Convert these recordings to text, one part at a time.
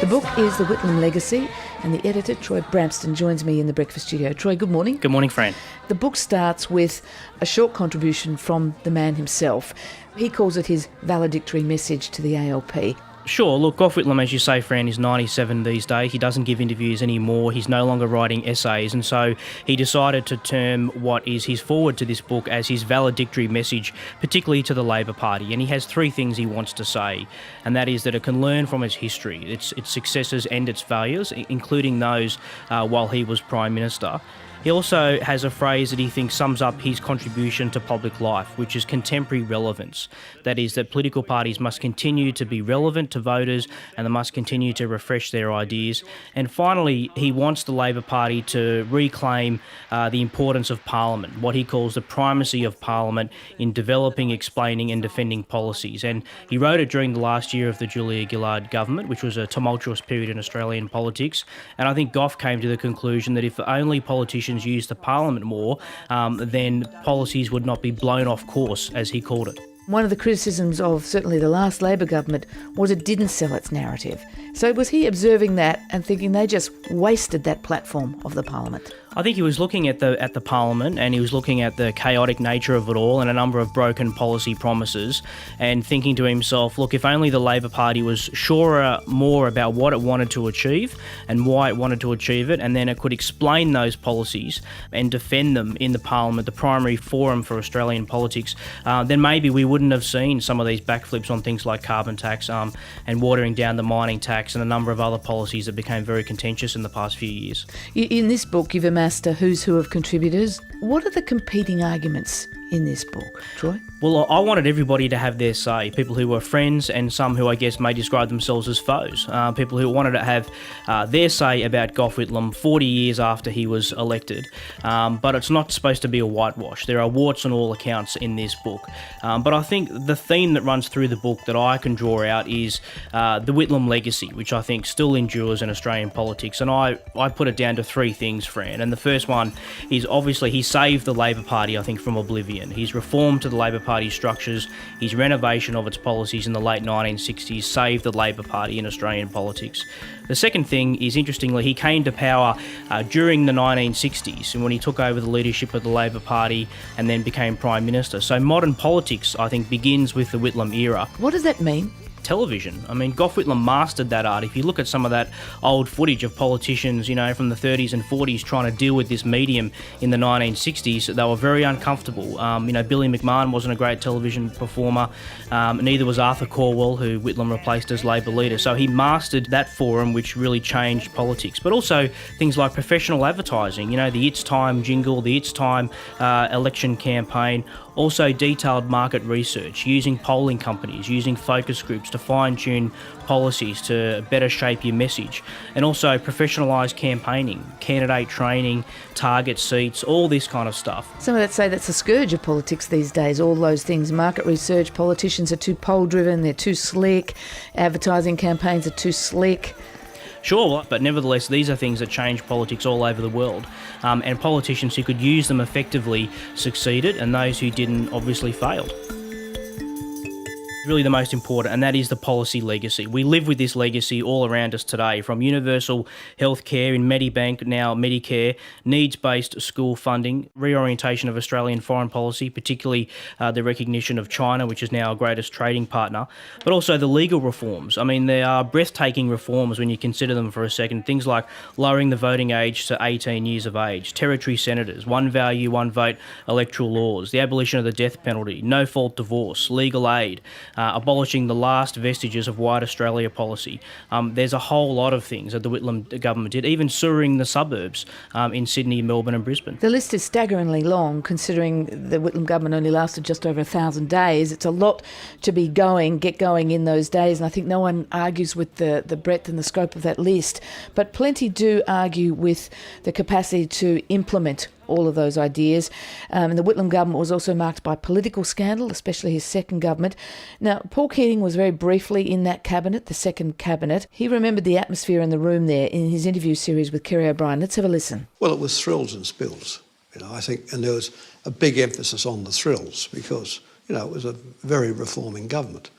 The book is The Whitlam Legacy, and the editor, Troy Bramston, joins me in the breakfast studio. Troy, good morning. Good morning, Fran. The book starts with a short contribution from the man himself. He calls it his valedictory message to the ALP. Sure, look, Gough Whitlam, as you say, Fran, is 97 these days. He doesn't give interviews anymore. He's no longer writing essays, and so he decided to term what is his foreword to this book as his valedictory message, particularly to the Labor Party. And he has three things he wants to say, and that is that it can learn from its history, its successes and its failures, including those while he was Prime Minister. He also has a phrase that he thinks sums up his contribution to public life, which is contemporary relevance. That is, that political parties must continue to be relevant to voters and they must continue to refresh their ideas. And finally, he wants the Labor Party to reclaim the importance of Parliament, what he calls the primacy of Parliament in developing, explaining and defending policies. And he wrote it during the last year of the Julia Gillard government, which was a tumultuous period in Australian politics. And I think Gough came to the conclusion that if only politicians use the Parliament more, then policies would not be blown off course, as he called it. One of the criticisms of certainly the last Labor government was it didn't sell its narrative. So was he observing that and thinking they just wasted that platform of the Parliament? I think he was looking at the Parliament, and he was looking at the chaotic nature of it all and a number of broken policy promises, and thinking to himself, look, if only the Labor Party was surer more about what it wanted to achieve and why it wanted to achieve it, and then it could explain those policies and defend them in the Parliament, the primary forum for Australian politics, then maybe we wouldn't have seen some of these backflips on things like carbon tax and watering down the mining tax and a number of other policies that became very contentious in the past few years. In this book, you've amassed a who's who of contributors. What are the competing arguments in this book, Troy? Well, I wanted everybody to have their say, people who were friends and some who I guess may describe themselves as foes, people who wanted to have their say about Gough Whitlam 40 years after he was elected. But it's not supposed to be a whitewash. There are warts on all accounts in this book. But I think the theme that runs through the book that I can draw out is the Whitlam legacy, which I think still endures in Australian politics. And I put it down to three things, Fran. And the first one is obviously he saved the Labor Party, I think, from oblivion. He's reformed to the Labor Party structures. His renovation of its policies in the late 1960s saved the Labor Party in Australian politics. The second thing is, interestingly, he came to power during the 1960s and when he took over the leadership of the Labor Party and then became Prime Minister. So modern politics, I think, begins with the Whitlam era. What does that mean? Television. I mean, Gough Whitlam mastered that art. If you look at some of that old footage of politicians, from the 30s and 40s trying to deal with this medium in the 1960s, they were very uncomfortable. Billy McMahon wasn't a great television performer. Neither was Arthur Calwell, who Whitlam replaced as Labor leader. So he mastered that forum, which really changed politics. But also things like professional advertising, the It's Time jingle, the It's Time election campaign. Also detailed market research, using polling companies, using focus groups to fine-tune policies to better shape your message, and also professionalised campaigning, candidate training, target seats, all this kind of stuff. Some of that say that's a scourge of politics these days, all those things. Market research, politicians are too poll-driven, they're too slick, advertising campaigns are too slick. Sure, but nevertheless, these are things that change politics all over the world. And politicians who could use them effectively succeeded, and those who didn't obviously failed. Really the most important, and that is the policy legacy. We live with this legacy all around us today, from universal health care in Medibank, now Medicare, needs-based school funding, reorientation of Australian foreign policy, particularly the recognition of China, which is now our greatest trading partner, but also the legal reforms. I mean, there are breathtaking reforms when you consider them for a second. Things like lowering the voting age to 18 years of age, territory senators, one value, one vote electoral laws, the abolition of the death penalty, no-fault divorce, legal aid, abolishing the last vestiges of white Australia policy. There's a whole lot of things that the Whitlam government did, even sewering the suburbs in Sydney, Melbourne and Brisbane. The list is staggeringly long, considering the Whitlam government only lasted just over 1,000 days. It's a lot to get going in those days, and I think no one argues with the breadth and the scope of that list. But plenty do argue with the capacity to implement all of those ideas. And the Whitlam government was also marked by political scandal, especially his second government. Now, Paul Keating was very briefly in that cabinet, the second cabinet. He remembered the atmosphere in the room there in his interview series with Kerry O'Brien. Let's have a listen. Well, it was thrills and spills, I think, and there was a big emphasis on the thrills because, it was a very reforming government.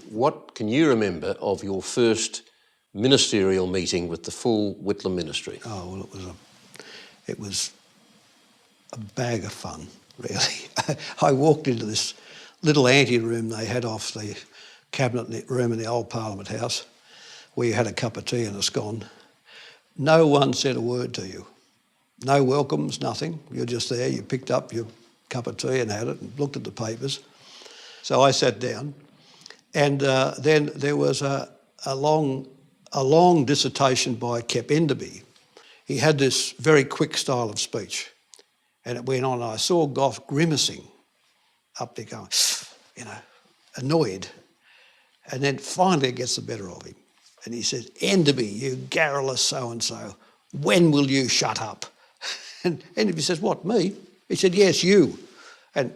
What can you remember of your first ministerial meeting with the full Whitlam ministry? Oh, well, it was a bag of fun, really. I walked into this little ante-room they had off the cabinet room in the old Parliament House, where you had a cup of tea and a scone. No one said a word to you. No welcomes, nothing. You're just there, you picked up your cup of tea and had it and looked at the papers. So I sat down, and then there was a long dissertation by Kep Enderby. He had this very quick style of speech, and it went on, and I saw Gough grimacing up there going, annoyed. And then finally it gets the better of him. And he says, Enderby, you garrulous so-and-so, when will you shut up? And Enderby says, what, me? He said, yes, you. And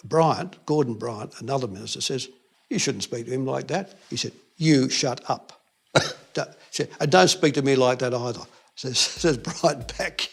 Gordon Bryant, another minister, says, you shouldn't speak to him like that. He said, you shut up. And don't speak to me like that either, says Bryant back.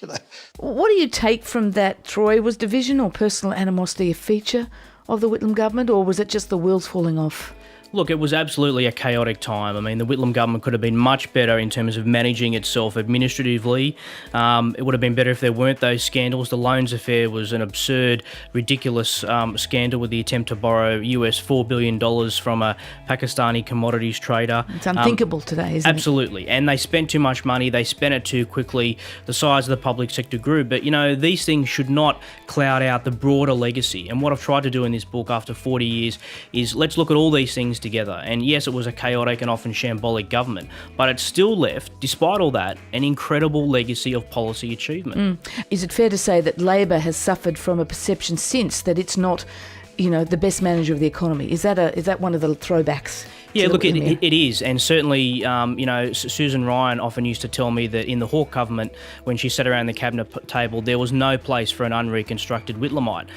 What do you take from that, Troy? Was division or personal animosity a feature of the Whitlam government, or was it just the wheels falling off? Look, it was absolutely a chaotic time. I mean, the Whitlam government could have been much better in terms of managing itself administratively. It would have been better if there weren't those scandals. The loans affair was an absurd, ridiculous scandal with the attempt to borrow US $4 billion from a Pakistani commodities trader. It's unthinkable today, isn't it? Absolutely. And they spent too much money. They spent it too quickly. The size of the public sector grew. But, these things should not cloud out the broader legacy. And what I've tried to do in this book after 40 years is let's look at all these things together. And yes, it was a chaotic and often shambolic government, but it still left, despite all that, an incredible legacy of policy achievement. Is it fair to say that Labor has suffered from a perception since that it's not, the best manager of the economy? Is that one of the throwbacks? Yeah, look, it is. And certainly, Susan Ryan often used to tell me that in the Hawke government, when she sat around the cabinet table, there was no place for an unreconstructed Whitlamite.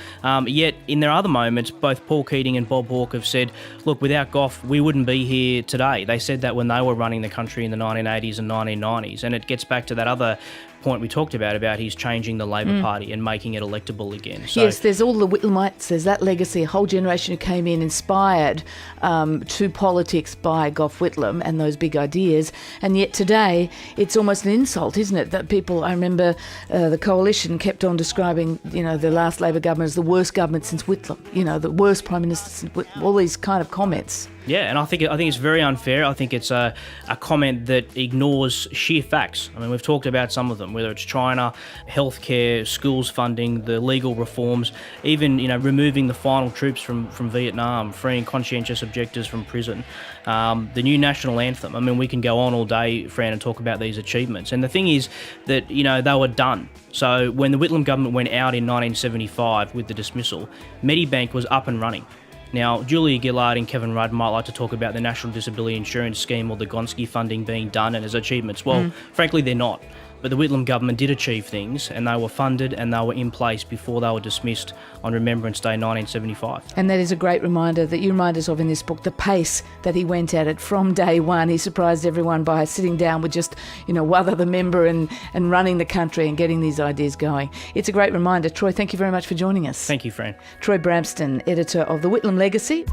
Yet, in their other moments, both Paul Keating and Bob Hawke have said, look, without Gough, we wouldn't be here today. They said that when they were running the country in the 1980s and 1990s. And it gets back to that other point we talked about he's changing the Labor Party and making it electable again. So, yes, there's all the Whitlamites, there's that legacy, a whole generation who came in inspired to politics by Gough Whitlam and those big ideas, and yet today it's almost an insult, isn't it, that people, I remember the Coalition kept on describing, the last Labor government as the worst government since Whitlam, the worst Prime Minister since Whitlam, all these kind of comments. Yeah, and I think it's very unfair. I think it's a comment that ignores sheer facts. I mean, we've talked about some of them, whether it's China, healthcare, schools funding, the legal reforms, even removing the final troops from Vietnam, freeing conscientious objectors from prison, the new national anthem. I mean, we can go on all day, Fran, and talk about these achievements. And the thing is that they were done. So when the Whitlam government went out in 1975 with the dismissal, Medibank was up and running. Now, Julia Gillard and Kevin Rudd might like to talk about the National Disability Insurance Scheme or the Gonski funding being done and as achievements. Well, frankly, they're not. But the Whitlam government did achieve things, and they were funded and they were in place before they were dismissed on Remembrance Day 1975. And that is a great reminder that you remind us of in this book, the pace that he went at it from day one. He surprised everyone by sitting down with just, one other member and running the country and getting these ideas going. It's a great reminder. Troy, thank you very much for joining us. Thank you, Fran. Troy Bramston, editor of The Whitlam Legacy.